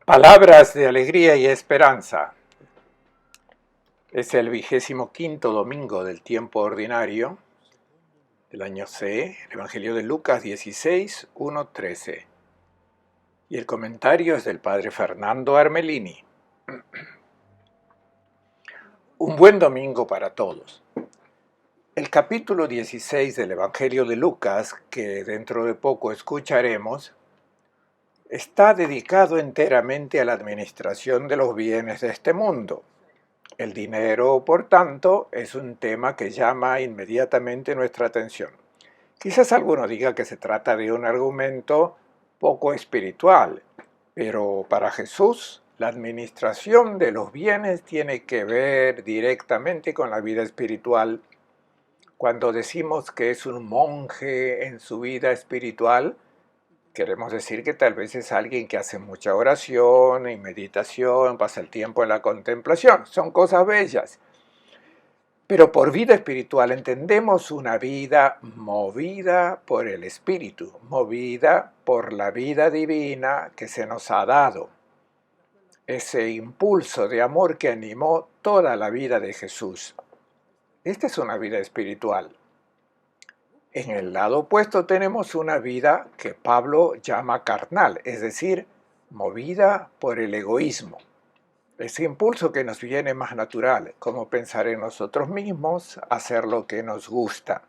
Palabras de alegría y esperanza. Es el 25º domingo del tiempo ordinario del año C, el Evangelio de Lucas 16, 1-13. Y el comentario es del padre Fernando Armelini. Un buen domingo para todos. El capítulo 16 del Evangelio de Lucas, que dentro de poco escucharemos, está dedicado enteramente a la administración de los bienes de este mundo. El dinero, por tanto, es un tema que llama inmediatamente nuestra atención. Quizás alguno diga que se trata de un argumento poco espiritual, pero para Jesús la administración de los bienes tiene que ver directamente con la vida espiritual. Cuando decimos que es un monje en su vida espiritual, queremos decir que tal vez es alguien que hace mucha oración y meditación, pasa el tiempo en la contemplación. Son cosas bellas. Pero por vida espiritual entendemos una vida movida por el Espíritu, movida por la vida divina que se nos ha dado. Ese impulso de amor que animó toda la vida de Jesús. Esta es una vida espiritual. En el lado opuesto tenemos una vida que Pablo llama carnal, es decir, movida por el egoísmo. Ese impulso que nos viene más natural, como pensar en nosotros mismos, hacer lo que nos gusta.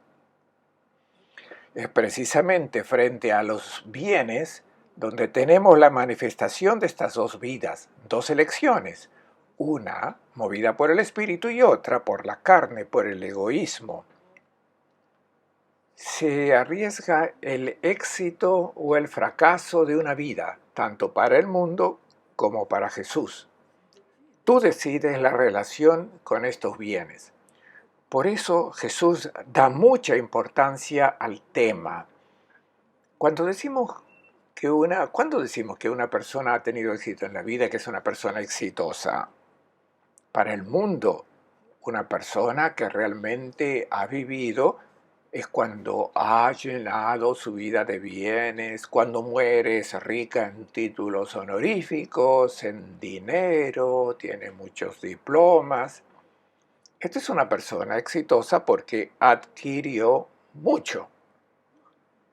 Es precisamente frente a los bienes donde tenemos la manifestación de estas dos vidas, dos elecciones, una movida por el espíritu y otra por la carne, por el egoísmo. Se arriesga el éxito o el fracaso de una vida, tanto para el mundo como para Jesús. Tú decides la relación con estos bienes. Por eso Jesús da mucha importancia al tema. Cuando decimos que una persona ha tenido éxito en la vida, que es una persona exitosa, para el mundo, una persona que realmente ha vivido es cuando ha llenado su vida de bienes, cuando muere es rica en títulos honoríficos, en dinero, tiene muchos diplomas. Esta es una persona exitosa porque adquirió mucho.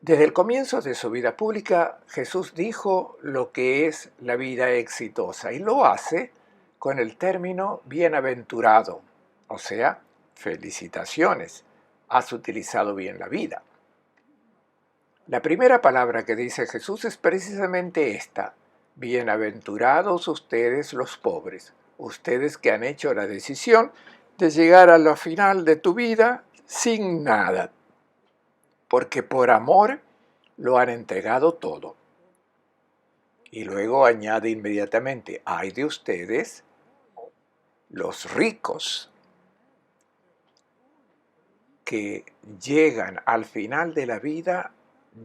Desde el comienzo de su vida pública, Jesús dijo lo que es la vida exitosa y lo hace con el término bienaventurado, o sea, felicitaciones. Has utilizado bien la vida. La primera palabra que dice Jesús es precisamente esta: bienaventurados ustedes los pobres, ustedes que han hecho la decisión de llegar a la final de tu vida sin nada, porque por amor lo han entregado todo. Y luego añade inmediatamente: ay de ustedes, los ricos, que llegan al final de la vida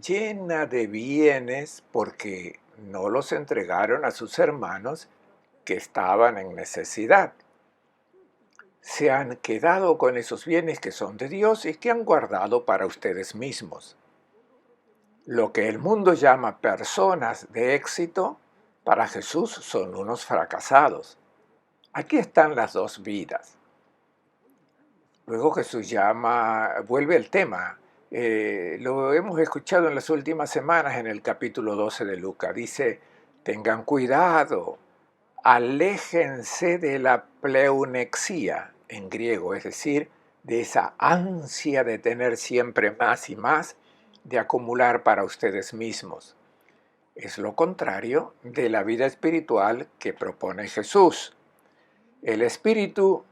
llena de bienes porque no los entregaron a sus hermanos que estaban en necesidad. Se han quedado con esos bienes que son de Dios y que han guardado para ustedes mismos. Lo que el mundo llama personas de éxito, para Jesús son unos fracasados. Aquí están las dos vidas. Luego Jesús vuelve al tema. Lo hemos escuchado en las últimas semanas en el capítulo 12 de Lucas. Dice: tengan cuidado, aléjense de la pleonexía en griego, es decir, de esa ansia de tener siempre más y más, de acumular para ustedes mismos. Es lo contrario de la vida espiritual que propone Jesús. El espíritu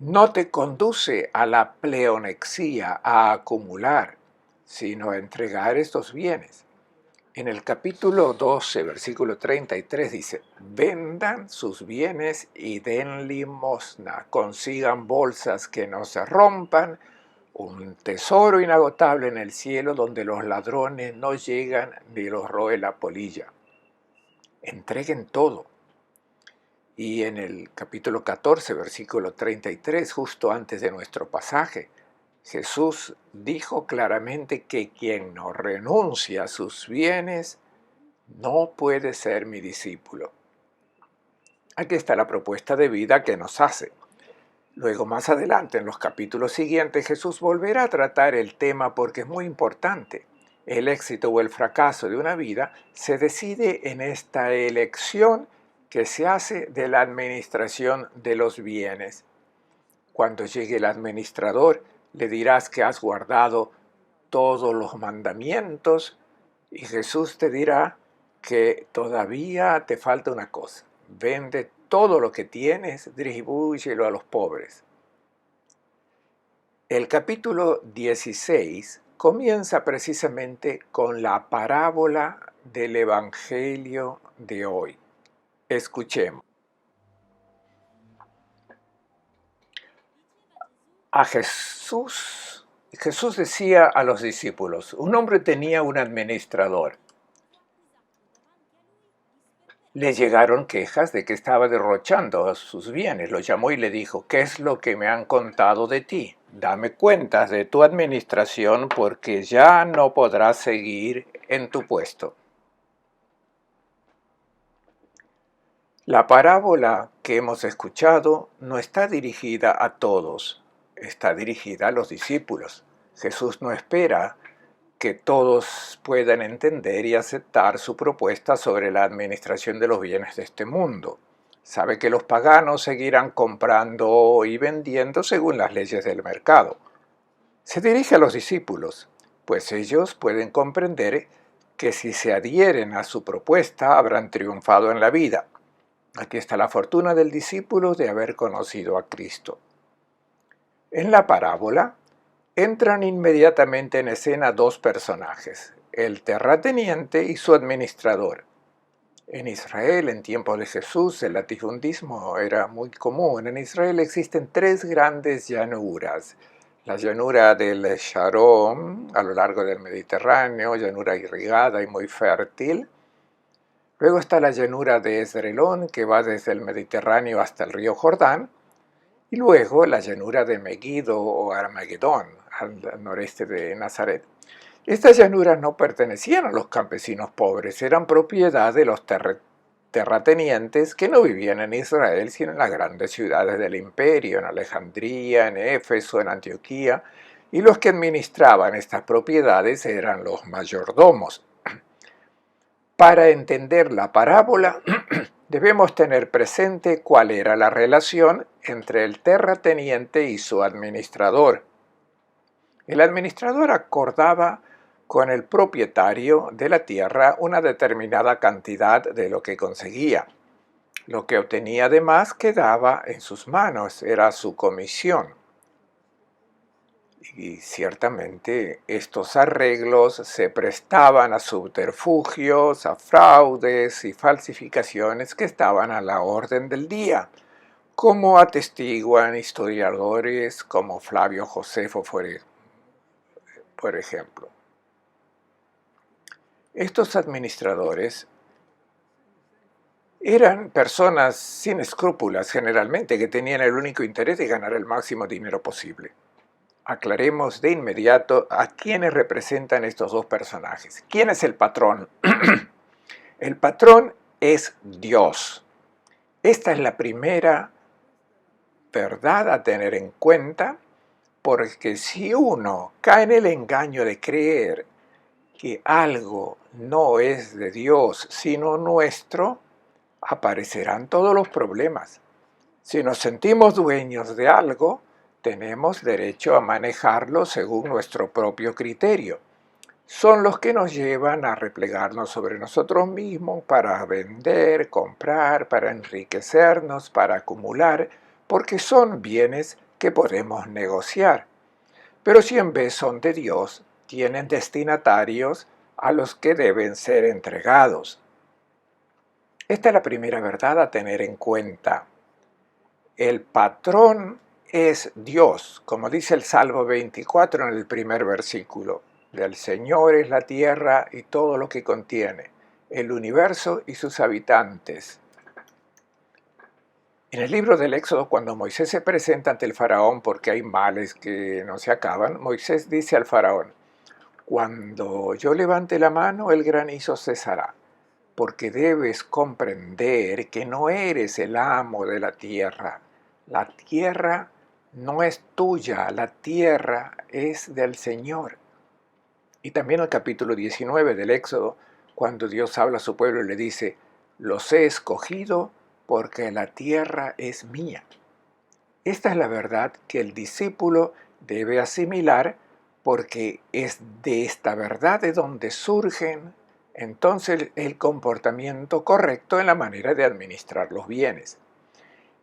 no te conduce a la pleonexía, a acumular, sino a entregar estos bienes. En el capítulo 12, versículo 33 dice: vendan sus bienes y den limosna, consigan bolsas que no se rompan, un tesoro inagotable en el cielo donde los ladrones no llegan ni los roe la polilla. Entreguen todo. Y en el capítulo 14, versículo 33, justo antes de nuestro pasaje, Jesús dijo claramente que quien no renuncia a sus bienes no puede ser mi discípulo. Aquí está la propuesta de vida que nos hace. Luego, más adelante, en los capítulos siguientes, Jesús volverá a tratar el tema porque es muy importante. El éxito o el fracaso de una vida se decide en esta elección que se hace de la administración de los bienes. Cuando llegue el administrador, le dirás que has guardado todos los mandamientos y Jesús te dirá que todavía te falta una cosa. Vende todo lo que tienes, distribúyelo a los pobres. El capítulo 16 comienza precisamente con la parábola del Evangelio de hoy. Escuchemos. A Jesús decía a los discípulos, un hombre tenía un administrador. Le llegaron quejas de que estaba derrochando sus bienes. Lo llamó y le dijo, ¿qué es lo que me han contado de ti? Dame cuentas de tu administración porque ya no podrás seguir en tu puesto. La parábola que hemos escuchado no está dirigida a todos, está dirigida a los discípulos. Jesús no espera que todos puedan entender y aceptar su propuesta sobre la administración de los bienes de este mundo. Sabe que los paganos seguirán comprando y vendiendo según las leyes del mercado. Se dirige a los discípulos, pues ellos pueden comprender que si se adhieren a su propuesta habrán triunfado en la vida. Aquí está la fortuna del discípulo de haber conocido a Cristo. En la parábola, entran inmediatamente en escena dos personajes, el terrateniente y su administrador. En Israel, en tiempos de Jesús, el latifundismo era muy común. En Israel existen tres grandes llanuras. La llanura del Sharon, a lo largo del Mediterráneo, llanura irrigada y muy fértil. Luego está la llanura de Esdrelón, que va desde el Mediterráneo hasta el río Jordán. Y luego la llanura de Meguido o Armagedón, al noreste de Nazaret. Estas llanuras no pertenecían a los campesinos pobres, eran propiedad de los terratenientes que no vivían en Israel, sino en las grandes ciudades del imperio, en Alejandría, en Éfeso, en Antioquía, y los que administraban estas propiedades eran los mayordomos. Para entender la parábola, debemos tener presente cuál era la relación entre el terrateniente y su administrador. El administrador acordaba con el propietario de la tierra una determinada cantidad de lo que conseguía. Lo que obtenía además quedaba en sus manos, era su comisión. Y ciertamente estos arreglos se prestaban a subterfugios, a fraudes y falsificaciones que estaban a la orden del día, como atestiguan historiadores como Flavio Josefo, por ejemplo. Estos administradores eran personas sin escrúpulos generalmente, que tenían el único interés de ganar el máximo dinero posible. Aclaremos de inmediato a quiénes representan estos dos personajes. ¿Quién es el patrón? El patrón es Dios. Esta es la primera verdad a tener en cuenta, porque si uno cae en el engaño de creer que algo no es de Dios sino nuestro, aparecerán todos los problemas. Si nos sentimos dueños de algo, tenemos derecho a manejarlo según nuestro propio criterio. Son los que nos llevan a replegarnos sobre nosotros mismos para vender, comprar, para enriquecernos, para acumular, porque son bienes que podemos negociar. Pero si en vez son de Dios, tienen destinatarios a los que deben ser entregados. Esta es la primera verdad a tener en cuenta. El patrón es Dios, como dice el Salmo 24 en el primer versículo. Del Señor es la tierra y todo lo que contiene, el universo y sus habitantes. En el libro del Éxodo, cuando Moisés se presenta ante el faraón porque hay males que no se acaban, Moisés dice al faraón, cuando yo levante la mano, el granizo cesará. porque debes comprender que no eres el amo de la tierra. La tierra no es tuya, la tierra es del Señor. Y también el capítulo 19 del Éxodo, cuando Dios habla a su pueblo y le dice, los he escogido porque la tierra es mía. Esta es la verdad que el discípulo debe asimilar, porque es de esta verdad de donde surgen entonces el comportamiento correcto en la manera de administrar los bienes.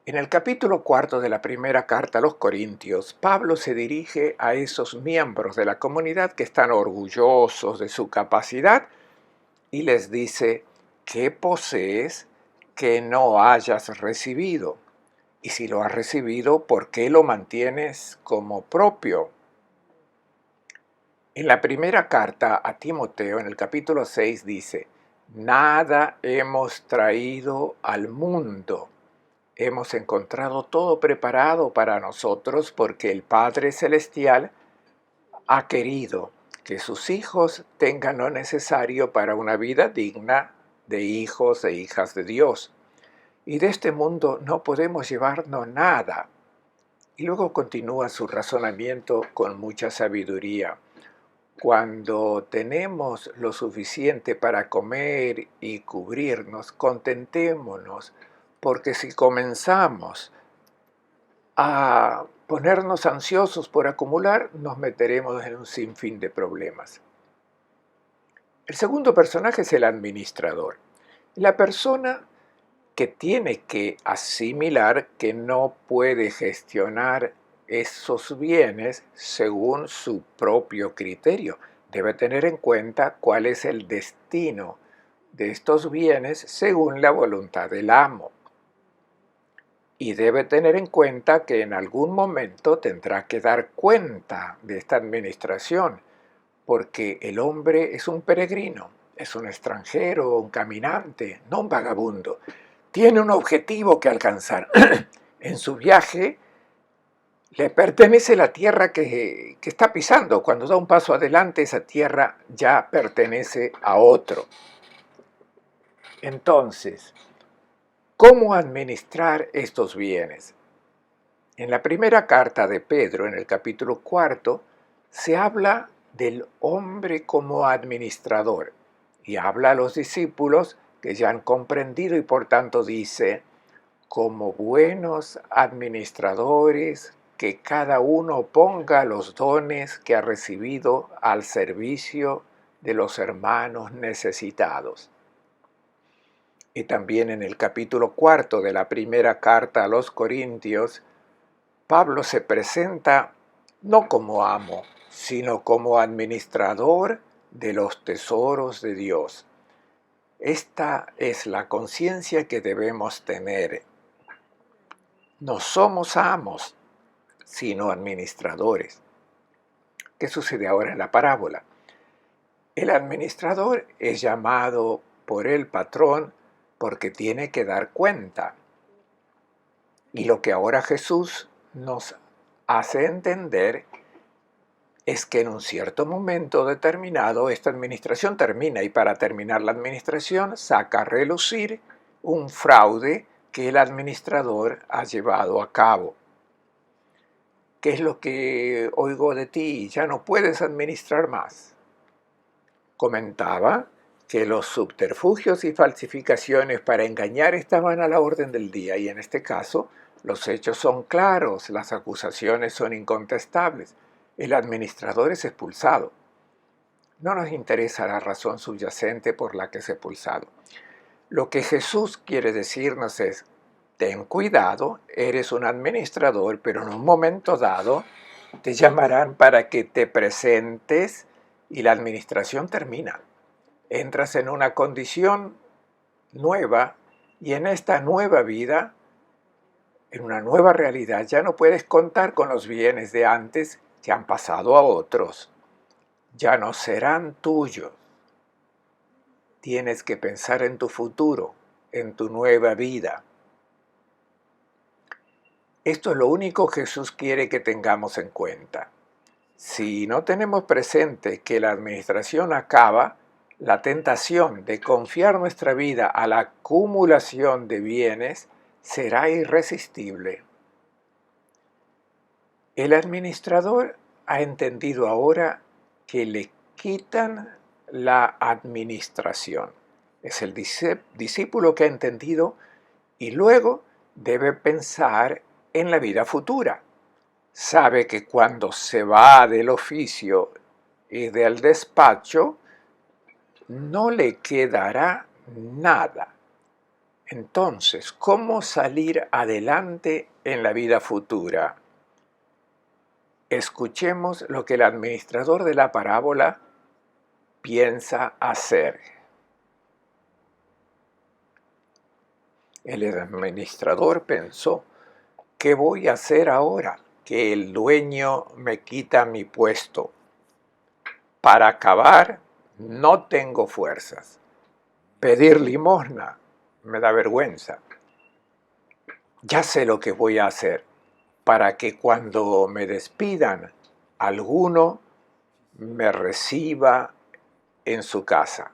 En el capítulo 4 de la primera carta a los Corintios, Pablo se dirige a esos miembros de la comunidad que están orgullosos de su capacidad y les dice, ¿qué posees que no hayas recibido? Y si lo has recibido, ¿por qué lo mantienes como propio? En la primera carta a Timoteo, en el capítulo 6, dice, nada hemos traído al mundo. Hemos encontrado todo preparado para nosotros porque el Padre Celestial ha querido que sus hijos tengan lo necesario para una vida digna de hijos e hijas de Dios. Y de este mundo no podemos llevarnos nada. Y luego continúa su razonamiento con mucha sabiduría. Cuando tenemos lo suficiente para comer y cubrirnos, contentémonos, porque si comenzamos a ponernos ansiosos por acumular, nos meteremos en un sinfín de problemas. El segundo personaje es el administrador. La persona que tiene que asimilar que no puede gestionar esos bienes según su propio criterio. Debe tener en cuenta cuál es el destino de estos bienes según la voluntad del amo. Y debe tener en cuenta que en algún momento tendrá que dar cuenta de esta administración, porque el hombre es un peregrino, es un extranjero, un caminante, no un vagabundo. Tiene un objetivo que alcanzar. En su viaje le pertenece la tierra que está pisando. Cuando da un paso adelante, esa tierra ya pertenece a otro. Entonces, ¿cómo administrar estos bienes? En la primera carta de Pedro, en el capítulo 4, se habla del hombre como administrador y habla a los discípulos que ya han comprendido y por tanto dice, como buenos administradores, que cada uno ponga los dones que ha recibido al servicio de los hermanos necesitados. Y también en el capítulo 4 de la primera carta a los Corintios, Pablo se presenta no como amo, sino como administrador de los tesoros de Dios. Esta es la conciencia que debemos tener. No somos amos, sino administradores. ¿Qué sucede ahora en la parábola? El administrador es llamado por el patrón porque tiene que dar cuenta. Y lo que ahora Jesús nos hace entender es que en un cierto momento determinado esta administración termina y para terminar la administración saca a relucir un fraude que el administrador ha llevado a cabo. ¿Qué es lo que oigo de ti? Ya no puedes administrar más. Comentaba que los subterfugios y falsificaciones para engañar estaban a la orden del día y en este caso los hechos son claros, las acusaciones son incontestables. El administrador es expulsado. No nos interesa la razón subyacente por la que es expulsado. Lo que Jesús quiere decirnos es, ten cuidado, eres un administrador, pero en un momento dado te llamarán para que te presentes y la administración termina. Entras en una condición nueva y en esta nueva vida, en una nueva realidad, ya no puedes contar con los bienes de antes que han pasado a otros. Ya no serán tuyos. Tienes que pensar en tu futuro, en tu nueva vida. Esto es lo único que Jesús quiere que tengamos en cuenta. Si no tenemos presente que la administración acaba, la tentación de confiar nuestra vida a la acumulación de bienes será irresistible. El administrador ha entendido ahora que le quitan la administración. Es el discípulo que ha entendido y luego debe pensar en la vida futura. Sabe que cuando se va del oficio y del despacho, no le quedará nada. Entonces, ¿cómo salir adelante en la vida futura? Escuchemos lo que el administrador de la parábola piensa hacer. El administrador pensó: ¿qué voy a hacer ahora que el dueño me quita mi puesto? Para acabar, no tengo fuerzas. Pedir limosna me da vergüenza. Ya sé lo que voy a hacer para que cuando me despidan, alguno me reciba en su casa.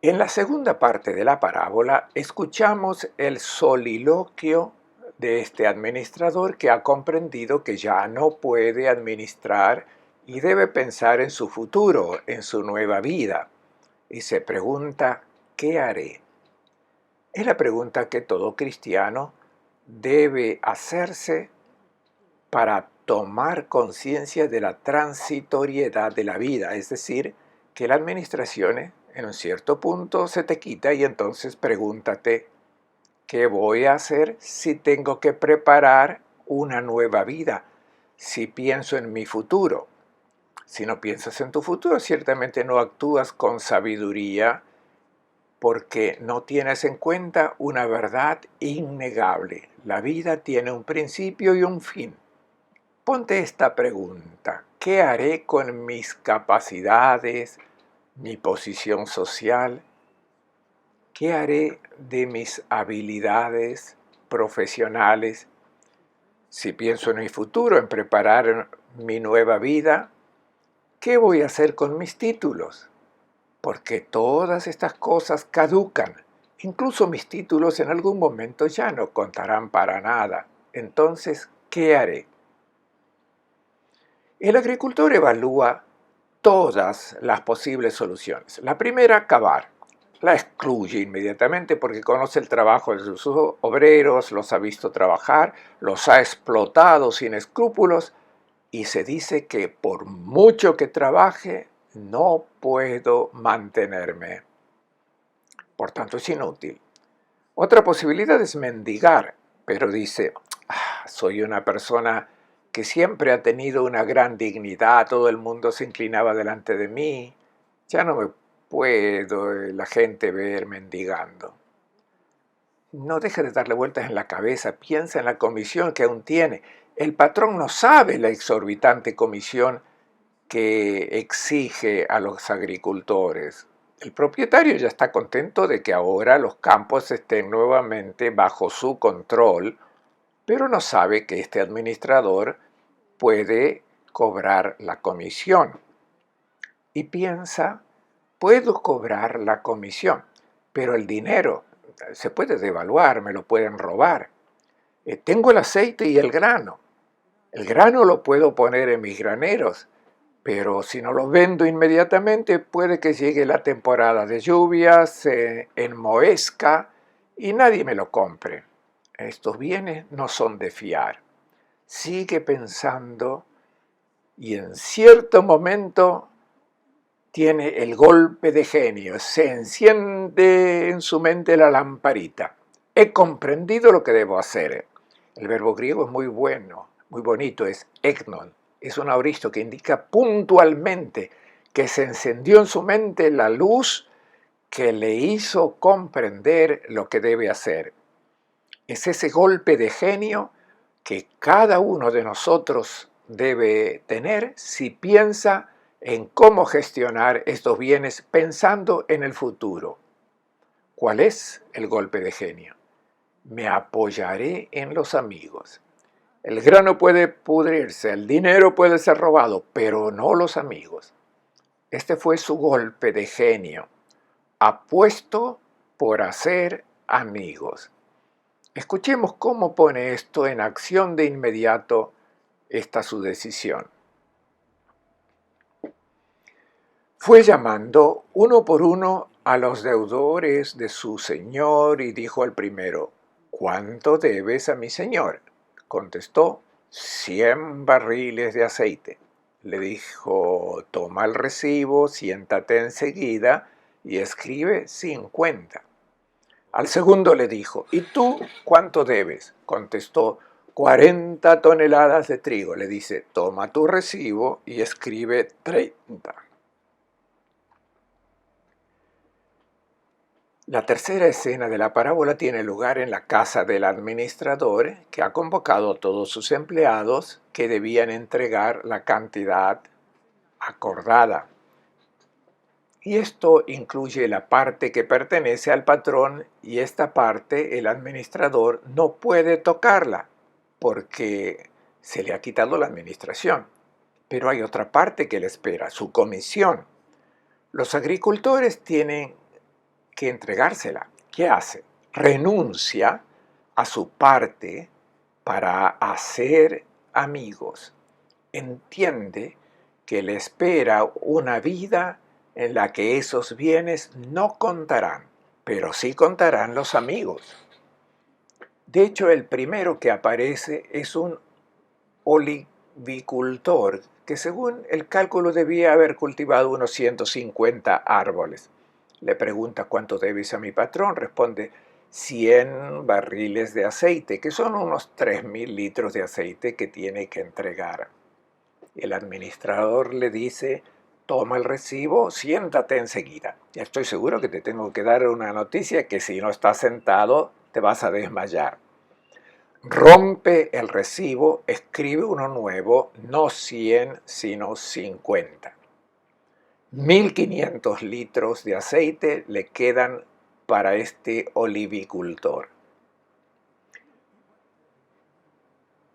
En la segunda parte de la parábola escuchamos el soliloquio de este administrador que ha comprendido que ya no puede administrar y debe pensar en su futuro, en su nueva vida, y se pregunta: ¿qué haré? Es la pregunta que todo cristiano debe hacerse para tomar conciencia de la transitoriedad de la vida, es decir, que la administración en un cierto punto se te quita y entonces pregúntate: ¿qué voy a hacer si tengo que preparar una nueva vida? Si pienso en mi futuro. Si no piensas en tu futuro, ciertamente no actúas con sabiduría porque no tienes en cuenta una verdad innegable. La vida tiene un principio y un fin. Ponte esta pregunta: ¿qué haré con mis capacidades, mi posición social? ¿Qué haré de mis habilidades profesionales? Si pienso en mi futuro, en preparar mi nueva vida, ¿qué voy a hacer con mis títulos? Porque todas estas cosas caducan. Incluso mis títulos en algún momento ya no contarán para nada. Entonces, ¿qué haré? El agricultor evalúa todas las posibles soluciones. La primera, cavar. La excluye inmediatamente porque conoce el trabajo de sus obreros, los ha visto trabajar, los ha explotado sin escrúpulos y se dice que por mucho que trabaje, no puedo mantenerme. Por tanto, es inútil. Otra posibilidad es mendigar, pero dice: soy una persona que siempre ha tenido una gran dignidad, todo el mundo se inclinaba delante de mí, ya no me puedo la gente ver mendigando. No deje de darle vueltas en la cabeza, piensa en la comisión que aún tiene. El patrón no sabe la exorbitante comisión que exige a los agricultores. El propietario ya está contento de que ahora los campos estén nuevamente bajo su control, pero no sabe que este administrador puede cobrar la comisión. Y piensa: puedo cobrar la comisión, pero el dinero se puede devaluar, me lo pueden robar. Tengo el aceite y el grano. El grano lo puedo poner en mis graneros, pero si no lo vendo inmediatamente puede que llegue la temporada de lluvias, se enmohezca y nadie me lo compre. Estos bienes no son de fiar. Sigue pensando y en cierto momento tiene el golpe de genio, se enciende en su mente la lamparita. He comprendido lo que debo hacer. El verbo griego es muy bueno, muy bonito, es eknon. Es un aoristo que indica puntualmente que se encendió en su mente la luz que le hizo comprender lo que debe hacer. Es ese golpe de genio que cada uno de nosotros debe tener si piensa en cómo gestionar estos bienes pensando en el futuro. ¿Cuál es el golpe de genio? Me apoyaré en los amigos. El grano puede pudrirse, el dinero puede ser robado, pero no los amigos. Este fue su golpe de genio, apuesto por hacer amigos. Escuchemos cómo pone esto en acción de inmediato esta su decisión. Fue llamando uno por uno a los deudores de su señor y dijo al primero: ¿Cuánto debes a mi señor? Contestó: 100 barriles de aceite. Le dijo: toma el recibo, siéntate enseguida y escribe 50. Al segundo le dijo: ¿y tú cuánto debes? Contestó: 40 toneladas de trigo. Le dice: toma tu recibo y escribe 30. La tercera escena de la parábola tiene lugar en la casa del administrador, que ha convocado a todos sus empleados que debían entregar la cantidad acordada. Y esto incluye la parte que pertenece al patrón, y esta parte el administrador no puede tocarla porque se le ha quitado la administración. Pero hay otra parte que le espera, su comisión. Los agricultores tienen que entregársela. ¿Qué hace? Renuncia a su parte para hacer amigos. Entiende que le espera una vida en la que esos bienes no contarán, pero sí contarán los amigos. De hecho, el primero que aparece es un olivicultor que, según el cálculo, debía haber cultivado unos 150 árboles. Le pregunta: ¿cuánto debes a mi patrón? Responde: 100 barriles de aceite, que son unos 3.000 litros de aceite que tiene que entregar. El administrador le dice: toma el recibo, siéntate enseguida. Ya estoy seguro que te tengo que dar una noticia, que si no estás sentado te vas a desmayar. Rompe el recibo, escribe uno nuevo, no 100 sino 50. 1.500 litros de aceite le quedan para este olivicultor.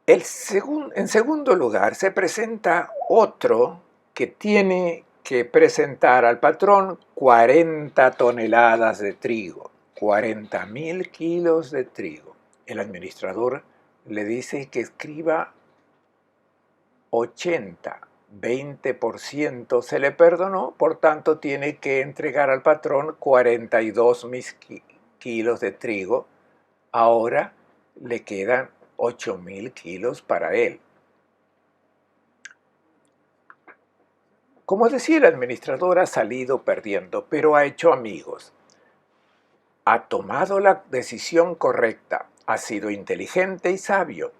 En segundo lugar, se presenta otro que tiene que presentar al patrón 40 toneladas de trigo, 40.000 kilos de trigo. El administrador le dice que escriba 80, 20% se le perdonó, por tanto tiene que entregar al patrón 42.000 kilos de trigo. Ahora le quedan 8.000 kilos para él. Como decía, el administrador ha salido perdiendo, pero ha hecho amigos. Ha tomado la decisión correcta, ha sido inteligente y sabio.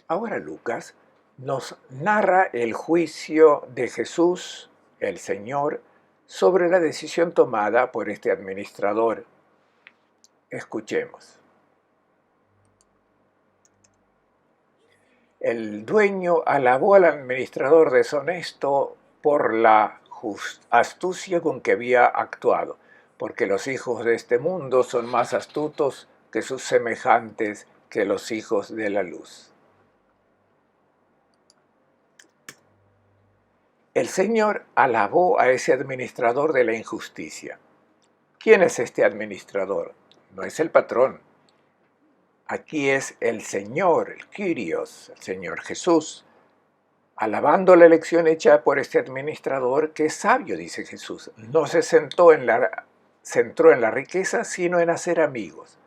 Ahora Lucas nos narra el juicio de Jesús, el Señor, sobre la decisión tomada por este administrador. Escuchemos. El dueño alabó al administrador deshonesto por la astucia con que había actuado, porque los hijos de este mundo son más astutos que sus semejantes, que los hijos de la luz. El Señor alabó a ese administrador de la injusticia. ¿Quién es este administrador? No es el patrón. Aquí es el Señor, el Kyrios, el Señor Jesús, alabando la elección hecha por este administrador, que es sabio, dice Jesús. No se centró en la riqueza, sino en hacer amigos.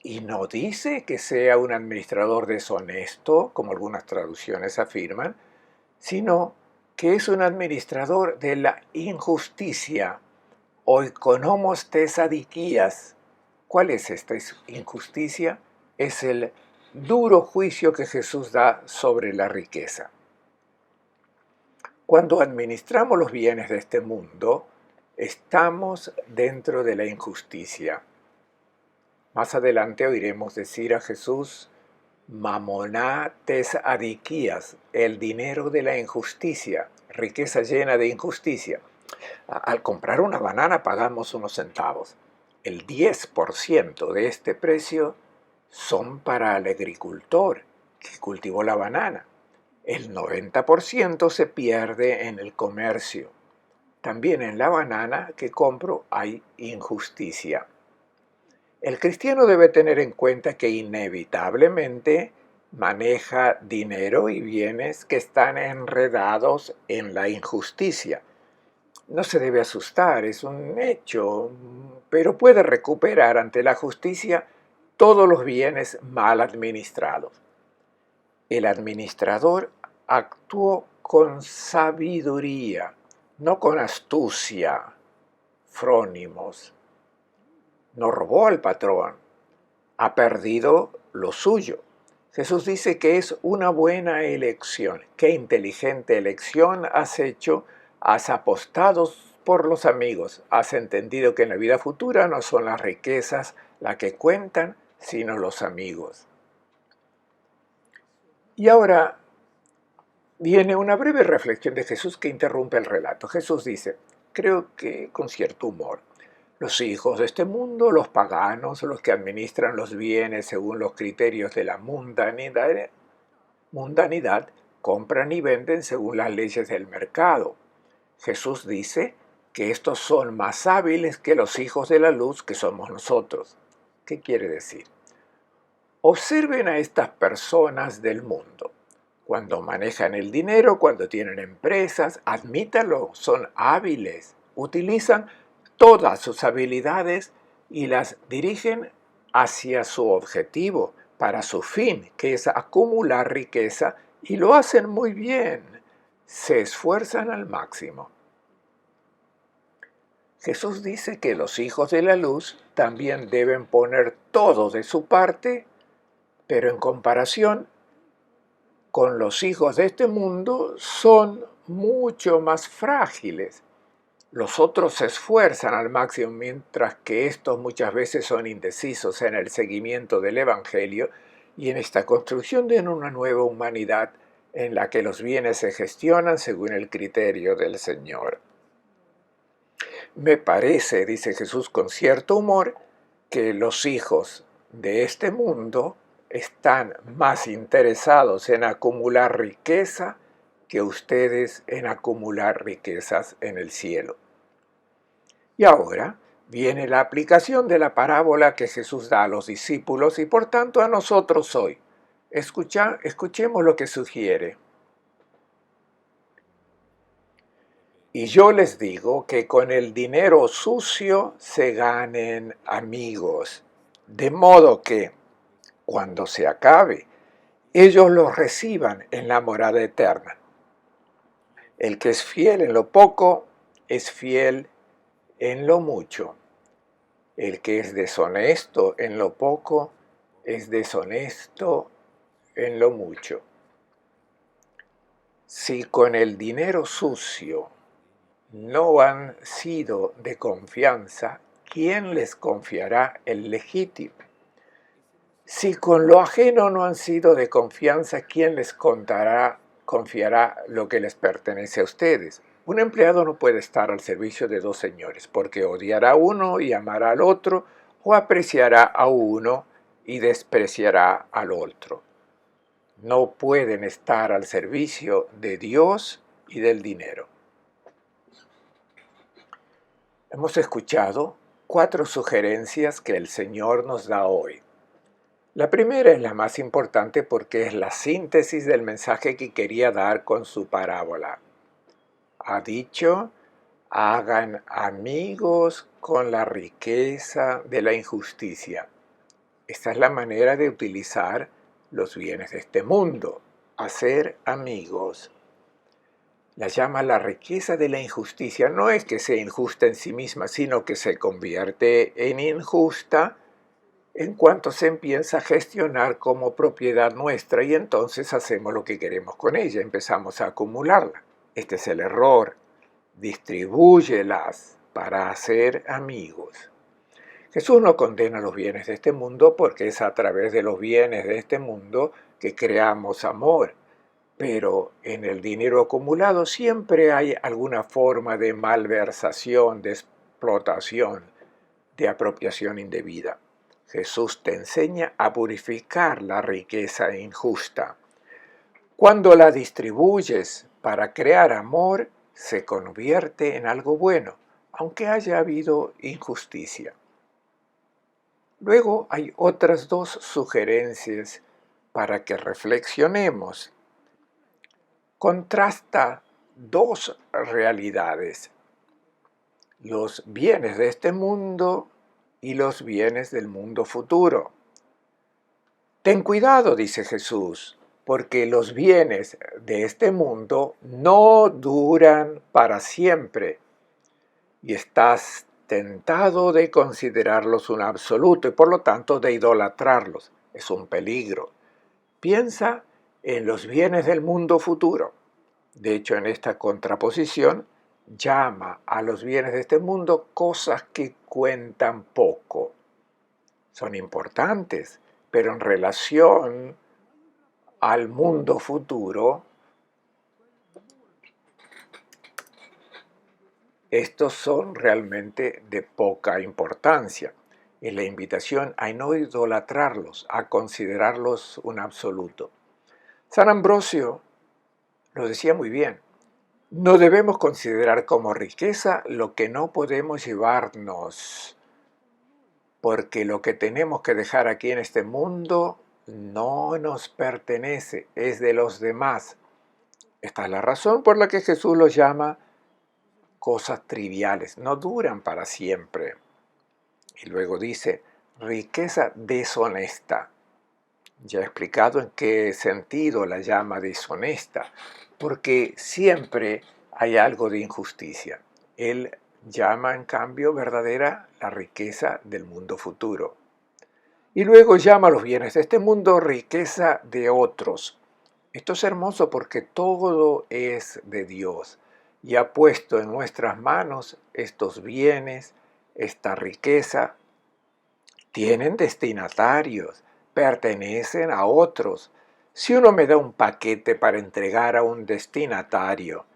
Y no dice que sea un administrador deshonesto, como algunas traducciones afirman, sino que es un administrador de la injusticia, oikonomos tes adikías. ¿Cuál es esta injusticia? Es el duro juicio que Jesús da sobre la riqueza. Cuando administramos los bienes de este mundo, estamos dentro de la injusticia. Más adelante oiremos decir a Jesús: mamoná tes adikías, el dinero de la injusticia, riqueza llena de injusticia. Al comprar una banana pagamos unos centavos. El 10% de este precio son para el agricultor que cultivó la banana. El 90% se pierde en el comercio. También en la banana que compro hay injusticia. El cristiano debe tener en cuenta que inevitablemente maneja dinero y bienes que están enredados en la injusticia. No se debe asustar, es un hecho, pero puede recuperar ante la justicia todos los bienes mal administrados. El administrador actuó con sabiduría, no con astucia, frónimos. No robó al patrón, ha perdido lo suyo. Jesús dice que es una buena elección. Qué inteligente elección has hecho. Has apostado por los amigos. Has entendido que en la vida futura no son las riquezas las que cuentan, sino los amigos. Y ahora viene una breve reflexión de Jesús que interrumpe el relato. Jesús dice, creo que con cierto humor, los hijos de este mundo, los paganos, los que administran los bienes según los criterios de la mundanidad, compran y venden según las leyes del mercado. Jesús dice que estos son más hábiles que los hijos de la luz que somos nosotros. ¿Qué quiere decir? Observen a estas personas del mundo. Cuando manejan el dinero, cuando tienen empresas, admítanlo, son hábiles, utilizan todas sus habilidades y las dirigen hacia su objetivo, para su fin, que es acumular riqueza, y lo hacen muy bien, se esfuerzan al máximo. Jesús dice que los hijos de la luz también deben poner todo de su parte, pero en comparación con los hijos de este mundo son mucho más frágiles. Los otros se esfuerzan al máximo, mientras que estos muchas veces son indecisos en el seguimiento del Evangelio y en esta construcción de una nueva humanidad en la que los bienes se gestionan según el criterio del Señor. Me parece, dice Jesús con cierto humor, que los hijos de este mundo están más interesados en acumular riqueza que ustedes en acumular riquezas en el cielo. Y ahora viene la aplicación de la parábola que Jesús da a los discípulos y por tanto a nosotros hoy. Escuchemos lo que sugiere. Y yo les digo que con el dinero sucio se ganen amigos, de modo que, cuando se acabe, ellos los reciban en la morada eterna. El que es fiel en lo poco, es fiel en lo mucho. El que es deshonesto en lo poco, es deshonesto en lo mucho. Si con el dinero sucio no han sido de confianza, ¿quién les confiará el legítimo? Si con lo ajeno no han sido de confianza, ¿quién les confiará lo que les pertenece a ustedes? Un empleado no puede estar al servicio de dos señores, porque odiará a uno y amará al otro, o apreciará a uno y despreciará al otro. No pueden estar al servicio de Dios y del dinero. Hemos escuchado 4 sugerencias que el Señor nos da hoy. La primera es la más importante porque es la síntesis del mensaje que quería dar con su parábola. Ha dicho, hagan amigos con la riqueza de la injusticia. Esta es la manera de utilizar los bienes de este mundo, hacer amigos. La llama la riqueza de la injusticia. No es que sea injusta en sí misma, sino que se convierte en injusta en cuanto se empieza a gestionar como propiedad nuestra y entonces hacemos lo que queremos con ella, empezamos a acumularla. Este es el error. Distribúyelas para hacer amigos. Jesús no condena los bienes de este mundo porque es a través de los bienes de este mundo que creamos amor. Pero en el dinero acumulado siempre hay alguna forma de malversación, de explotación, de apropiación indebida. Jesús te enseña a purificar la riqueza injusta. Cuando la distribuyes para crear amor, se convierte en algo bueno, aunque haya habido injusticia. Luego hay otras dos sugerencias para que reflexionemos. Contrasta dos realidades: los bienes de este mundo y los bienes del mundo futuro. Ten cuidado, dice Jesús, porque los bienes de este mundo no duran para siempre y estás tentado de considerarlos un absoluto y por lo tanto de idolatrarlos. Es un peligro. Piensa en los bienes del mundo futuro. De hecho, en esta contraposición llama a los bienes de este mundo cosas que cuentan poco. Son importantes, pero en relación al mundo futuro, estos son realmente de poca importancia. Es la invitación a no idolatrarlos, a considerarlos un absoluto. San Ambrosio lo decía muy bien: no debemos considerar como riqueza lo que no podemos llevarnos, porque lo que tenemos que dejar aquí en este mundo no nos pertenece, es de los demás. Esta es la razón por la que Jesús los llama cosas triviales, no duran para siempre. Y luego dice, riqueza deshonesta. Ya he explicado en qué sentido la llama deshonesta, porque siempre hay algo de injusticia. Él llama, en cambio, verdadera la riqueza del mundo futuro. Y luego llama a los bienes de este mundo riqueza de otros. Esto es hermoso porque todo es de Dios y ha puesto en nuestras manos estos bienes, esta riqueza. Tienen destinatarios, pertenecen a otros. Si uno me da un paquete para entregar a un destinatario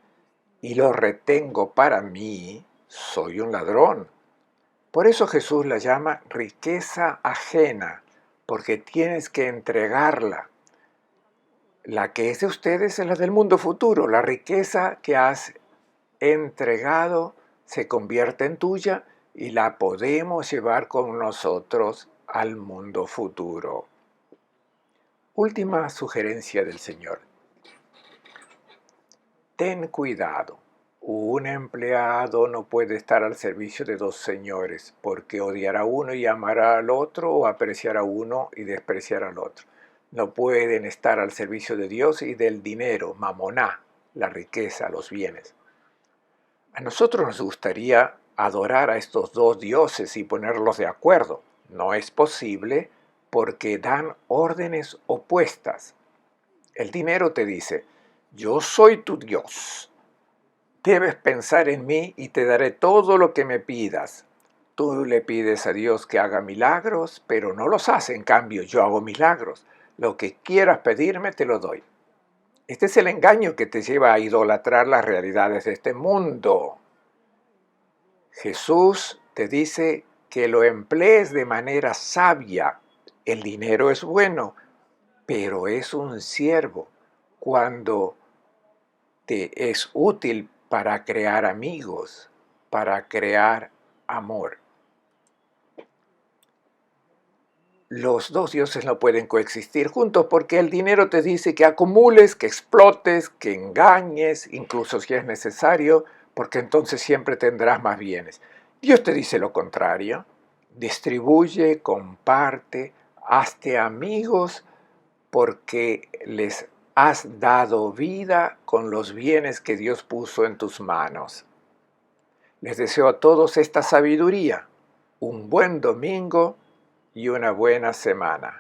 y lo retengo para mí, soy un ladrón. Por eso Jesús la llama riqueza ajena, porque tienes que entregarla. La que es de ustedes es la del mundo futuro. La riqueza que has entregado se convierte en tuya y la podemos llevar con nosotros al mundo futuro. Última sugerencia del Señor. Ten cuidado. Un empleado no puede estar al servicio de dos señores, porque odiará a uno y amará al otro, o apreciará a uno y despreciará al otro. No pueden estar al servicio de Dios y del dinero, mamoná, la riqueza, los bienes. A nosotros nos gustaría adorar a estos dos dioses y ponerlos de acuerdo. No es posible porque dan órdenes opuestas. El dinero te dice, yo soy tu Dios. Debes pensar en mí y te daré todo lo que me pidas. Tú le pides a Dios que haga milagros, pero no los hace. En cambio, yo hago milagros. Lo que quieras pedirme, te lo doy. Este es el engaño que te lleva a idolatrar las realidades de este mundo. Jesús te dice que lo emplees de manera sabia. El dinero es bueno, pero es un siervo cuando te es útil para crear amigos, para crear amor. Los dos dioses no pueden coexistir juntos porque el dinero te dice que acumules, que explotes, que engañes, incluso si es necesario, porque entonces siempre tendrás más bienes. Dios te dice lo contrario. Distribuye, comparte, hazte amigos porque les has dado vida con los bienes que Dios puso en tus manos. Les deseo a todos esta sabiduría, un buen domingo y una buena semana.